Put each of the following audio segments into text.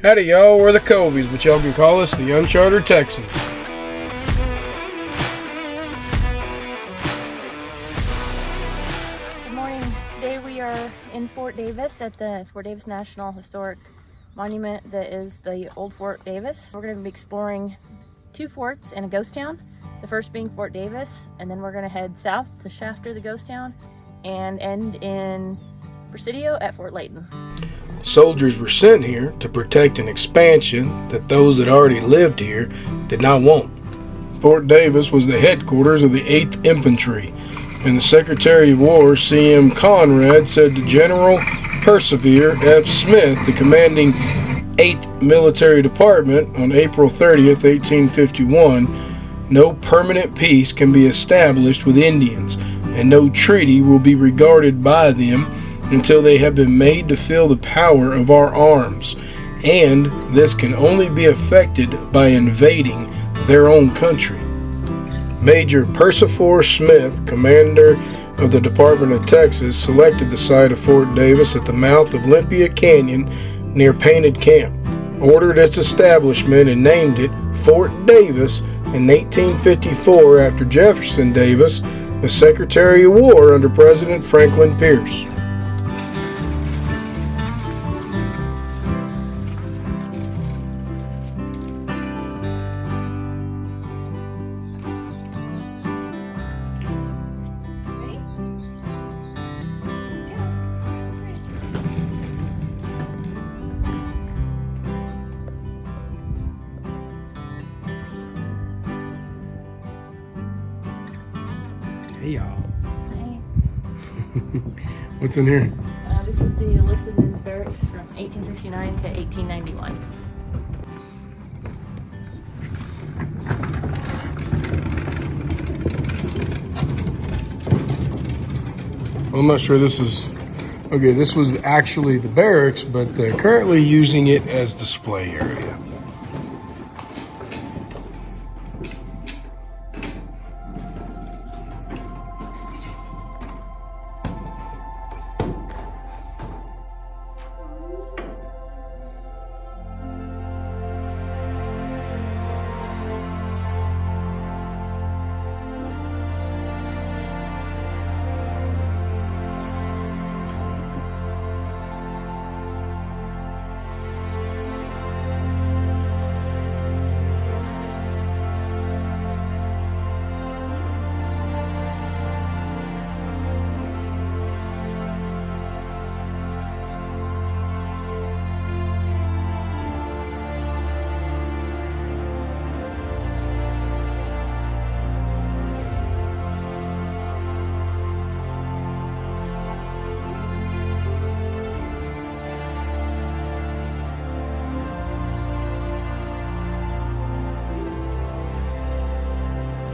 Howdy y'all, we're the Cobys, but y'all can call us the Uncharted Texans. Good morning. Today we are in Fort Davis at the Fort Davis National Historic Monument that is the old Fort Davis. We're going to be exploring two forts and a ghost town. The first being Fort Davis, and then we're going to head south to Shafter, the ghost town, and end in Presidio at Fort Leaton. Soldiers were sent here to protect an expansion that those that already lived here did not want. Fort Davis was the headquarters of the 8th Infantry, and the Secretary of War, C.M. Conrad, said to General Percival F. Smith, the commanding 8th Military Department, on April 30th, 1851, no permanent peace can be established with Indians, and no treaty will be regarded by them until they have been made to feel the power of our arms, and this can only be effected by invading their own country. Major Percival Smith, commander of the Department of Texas, selected the site of Fort Davis at the mouth of Olympia Canyon near Painted Camp, ordered its establishment, and named it Fort Davis in 1854 after Jefferson Davis, the Secretary of War under President Franklin Pierce. Hey y'all. Hey. What's in here? This is the enlisted men's barracks from 1869 to 1891. I'm not sure this is... Okay, this was actually the barracks, but they're currently using it as display area.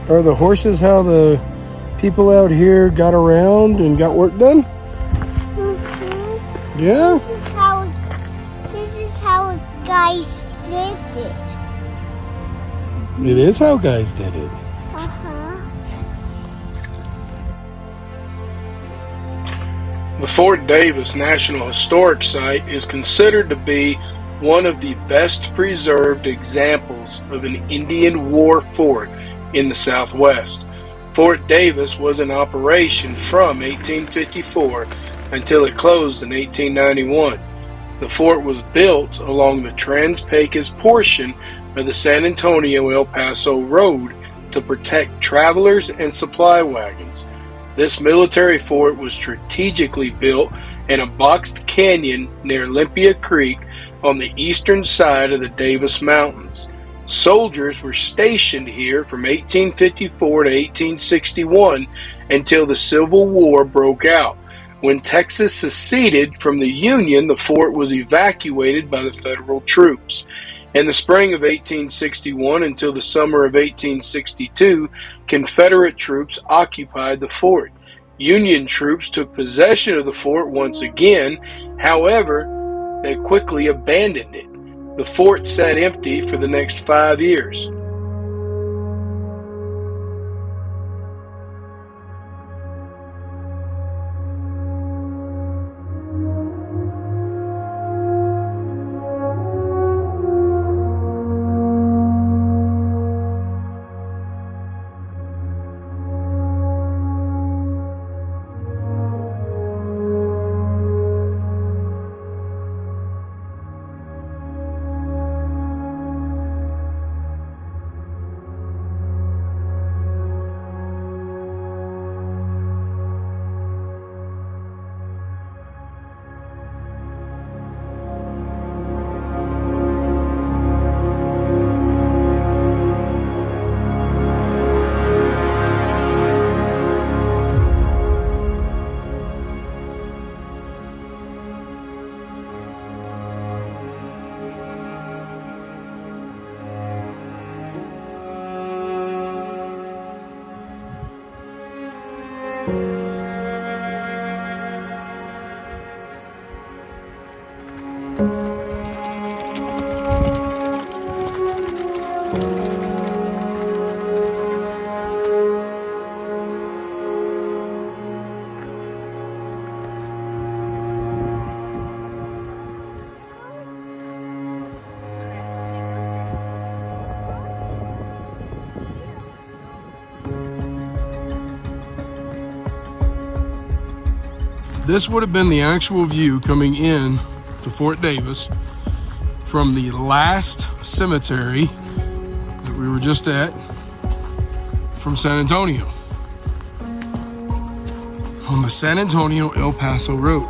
Are the horses how the people out here got around and got work done? Mm-hmm. Yeah? This is how guys did it. It is how guys did it. Uh-huh. The Fort Davis National Historic Site is considered to be one of the best preserved examples of an Indian War fort in the Southwest. Fort Davis was in operation from 1854 until it closed in 1891. The fort was built along the Trans-Pecos portion of the San Antonio-El Paso Road to protect travelers and supply wagons. This military fort was strategically built in a boxed canyon near Olympia Creek on the eastern side of the Davis Mountains. Soldiers were stationed here from 1854 to 1861 until the Civil War broke out. When Texas seceded from the Union, the fort was evacuated by the federal troops. In the spring of 1861 until the summer of 1862, Confederate troops occupied the fort. Union troops took possession of the fort once again. However, they quickly abandoned it. The fort sat empty for the next 5 years. this would have been the actual view coming in to Fort Davis from the last cemetery that we were just at from San Antonio, on the San Antonio El Paso Road.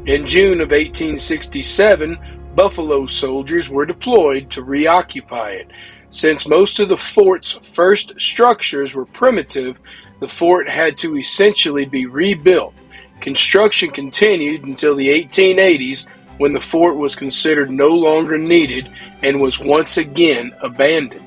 In June of 1867, Buffalo soldiers were deployed to reoccupy it. Since most of the fort's first structures were primitive, the fort had to essentially be rebuilt. Construction continued until the 1880s, when the fort was considered no longer needed and was once again abandoned.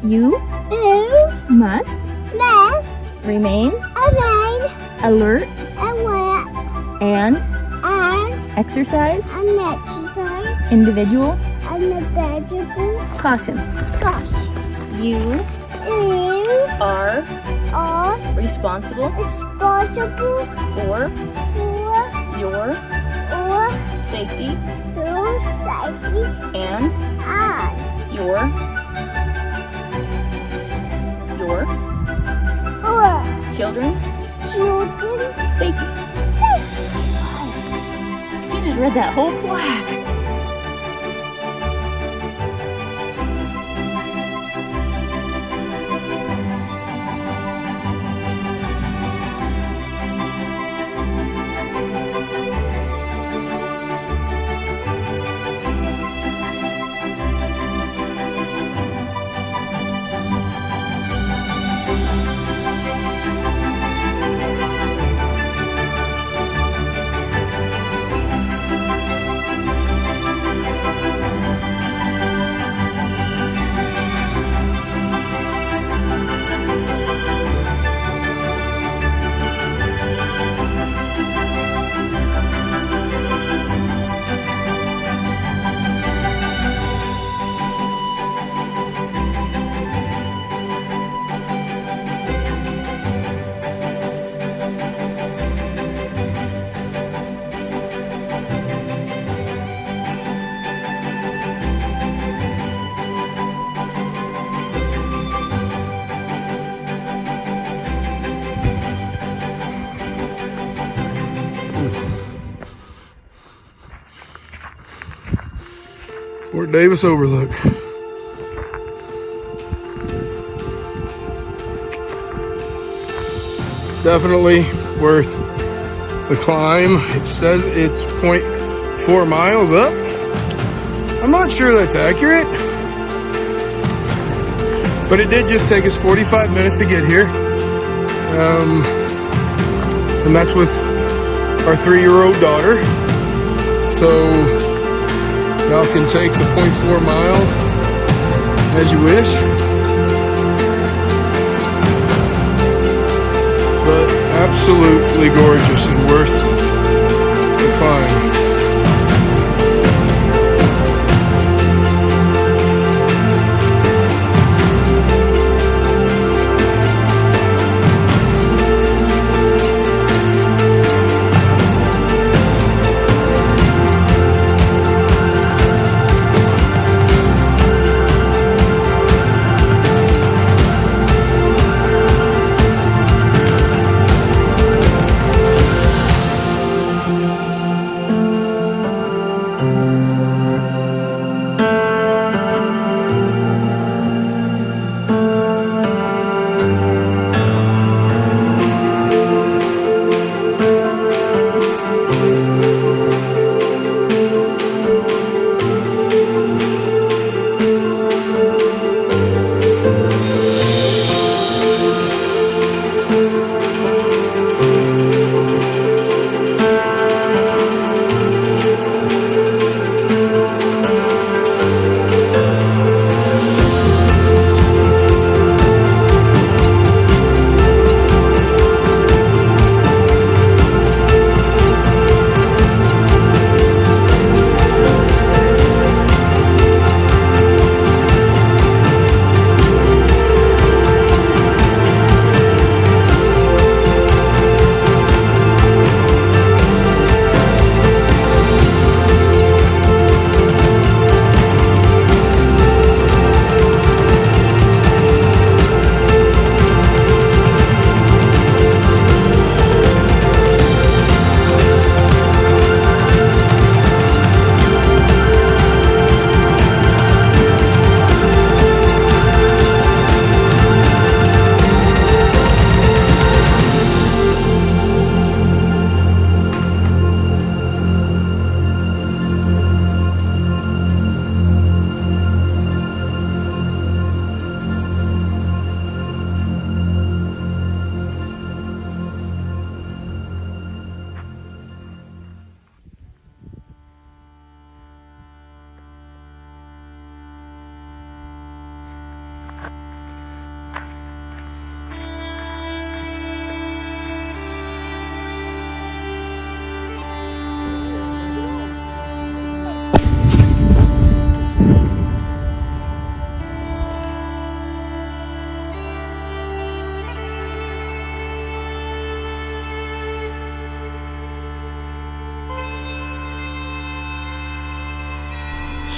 You must remain alert and exercise individual caution. You are responsible for your safety and your children's safety. You just read that whole plaque. Fort Davis Overlook. Definitely worth the climb. It says it's 0.4 miles up. I'm not sure that's accurate, but it did just take us 45 minutes to get here. And that's with our 3-year-old daughter. So y'all can take the 0.4 mile as you wish. But absolutely gorgeous and worth the climb.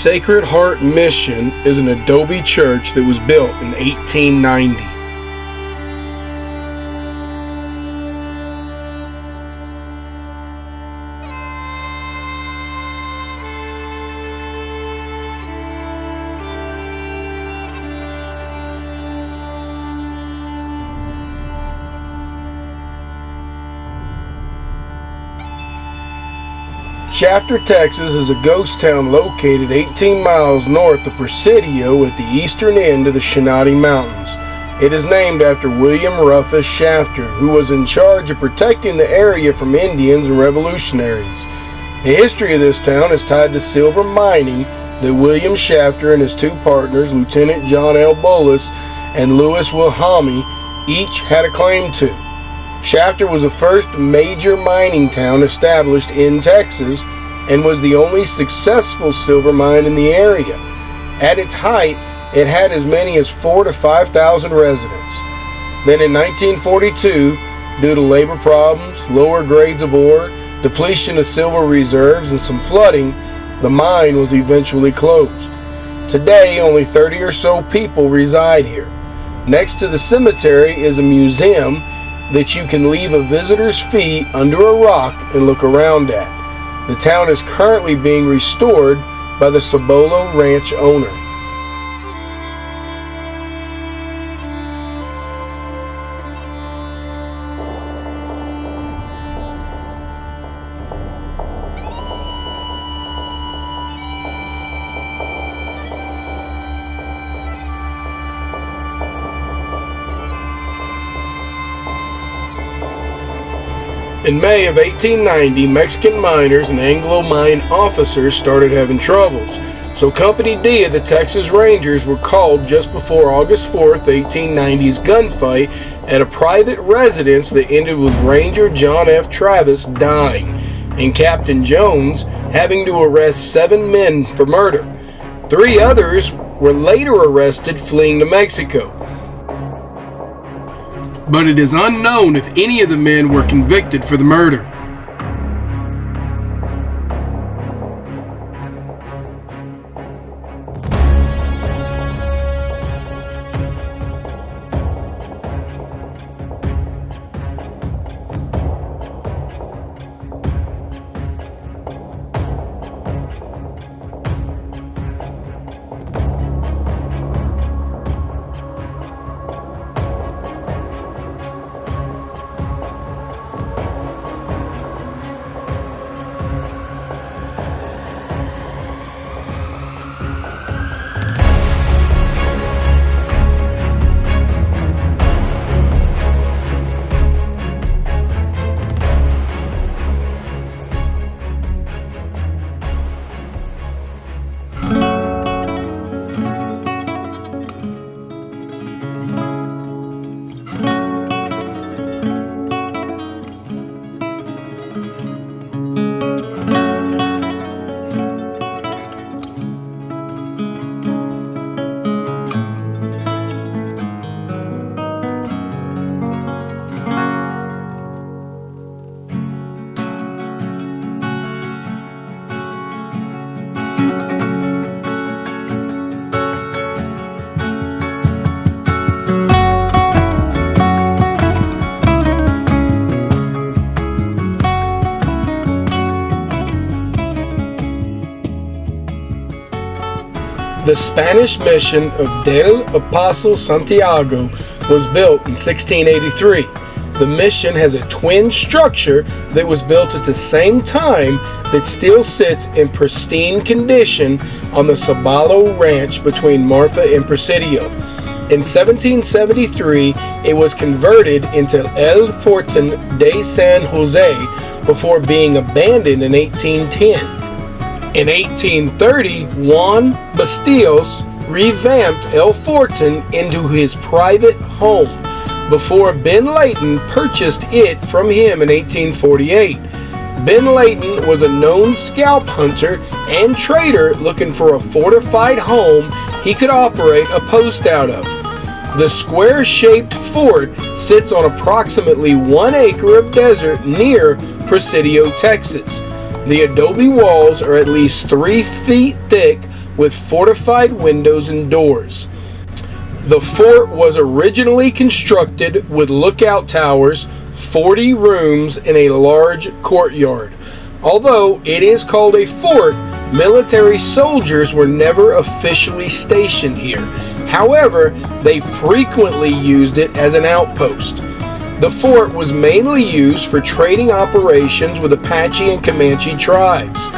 Sacred Heart Mission is an adobe church that was built in 1890. Shafter, Texas is a ghost town located 18 miles north of Presidio at the eastern end of the Shenandoah Mountains. It is named after William Rufus Shafter, who was in charge of protecting the area from Indians and revolutionaries. The history of this town is tied to silver mining that William Shafter and his two partners, Lieutenant John L. Bullis and Louis Wilhelmy, each had a claim to. Shafter was the first major mining town established in Texas and was the only successful silver mine in the area. At its height, it had as many as 4,000 to 5,000 residents. Then in 1942, due to labor problems, lower grades of ore, depletion of silver reserves, and some flooding, the mine was eventually closed. Today, only 30 or so people reside here. Next to the cemetery is a museum that you can leave a visitor's fee under a rock and look around at. The town is currently being restored by the Cibolo Ranch owner. In May of 1890, Mexican miners and Anglo mine officers started having troubles, so Company D of the Texas Rangers were called just before August 4th, 1890's gunfight at a private residence that ended with Ranger John F. Travis dying, and Captain Jones having to arrest 7 men for murder. 3 others were later arrested fleeing to Mexico. But it is unknown if any of the men were convicted for the murder. The Spanish mission of Del Apóstol Santiago was built in 1683. The mission has a twin structure that was built at the same time that still sits in pristine condition on the Cibolo Ranch between Marfa and Presidio. In 1773, it was converted into El Fortín de San Jose before being abandoned in 1810. In 1830, Juan Bastillos revamped El Fortín into his private home before Ben Leaton purchased it from him in 1848. Ben Leaton was a known scalp hunter and trader looking for a fortified home he could operate a post out of. The square-shaped fort sits on approximately 1 acre of desert near Presidio, Texas. The adobe walls are at least 3 feet thick with fortified windows and doors. The fort was originally constructed with lookout towers, 40 rooms, and a large courtyard. Although it is called a fort, military soldiers were never officially stationed here. However, they frequently used it as an outpost. The fort was mainly used for trading operations with Apache and Comanche tribes.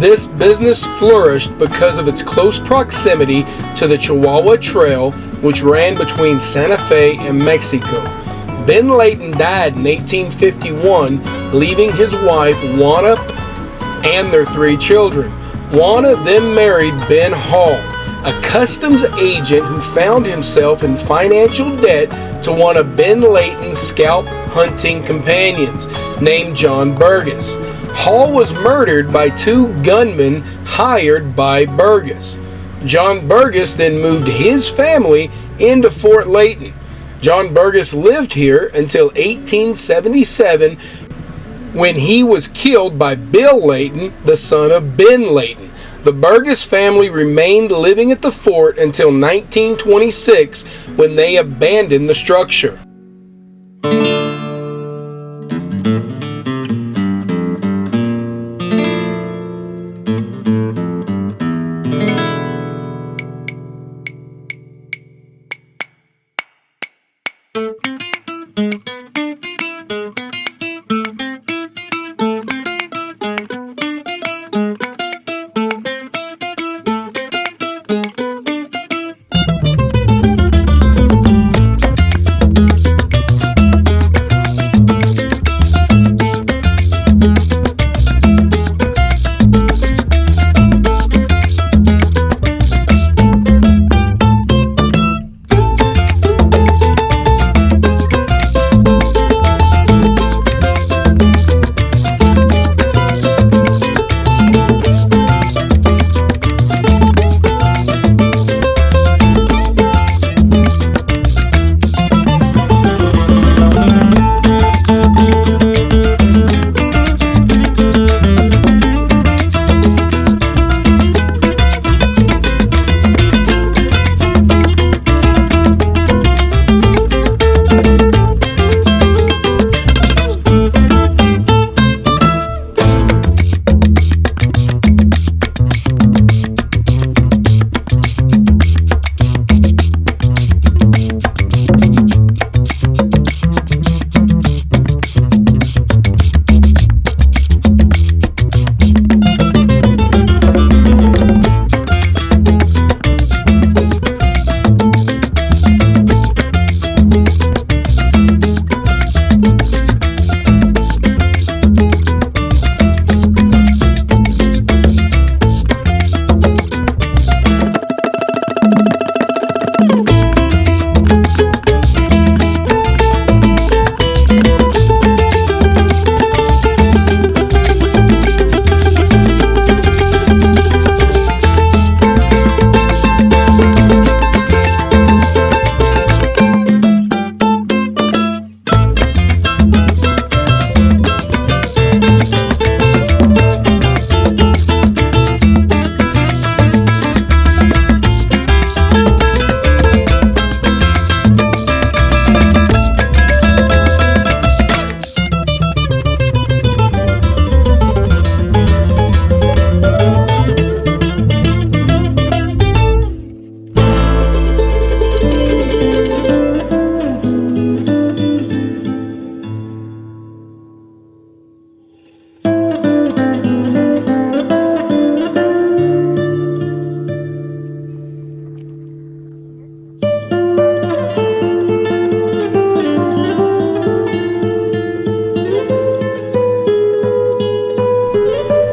This business flourished because of its close proximity to the Chihuahua Trail, which ran between Santa Fe and Mexico. Ben Leaton died in 1851, leaving his wife Juana and their 3 children. Juana then married Ben Hall, a customs agent who found himself in financial debt to one of Ben Leighton's scalp hunting companions, named John Burgess. Hall was murdered by 2 gunmen hired by Burgess. John Burgess then moved his family into Fort Leighton. John Burgess lived here until 1877, when he was killed by Bill Leighton, the son of Ben Leighton. The Burgess family remained living at the fort until 1926, when they abandoned the structure.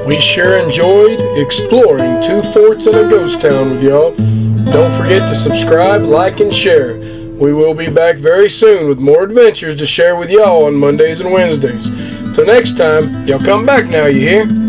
We sure enjoyed exploring 2 forts and a ghost town with y'all. Don't forget to subscribe, like, and share. We will be back very soon with more adventures to share with y'all on Mondays and Wednesdays. Till next time, y'all come back now, you hear?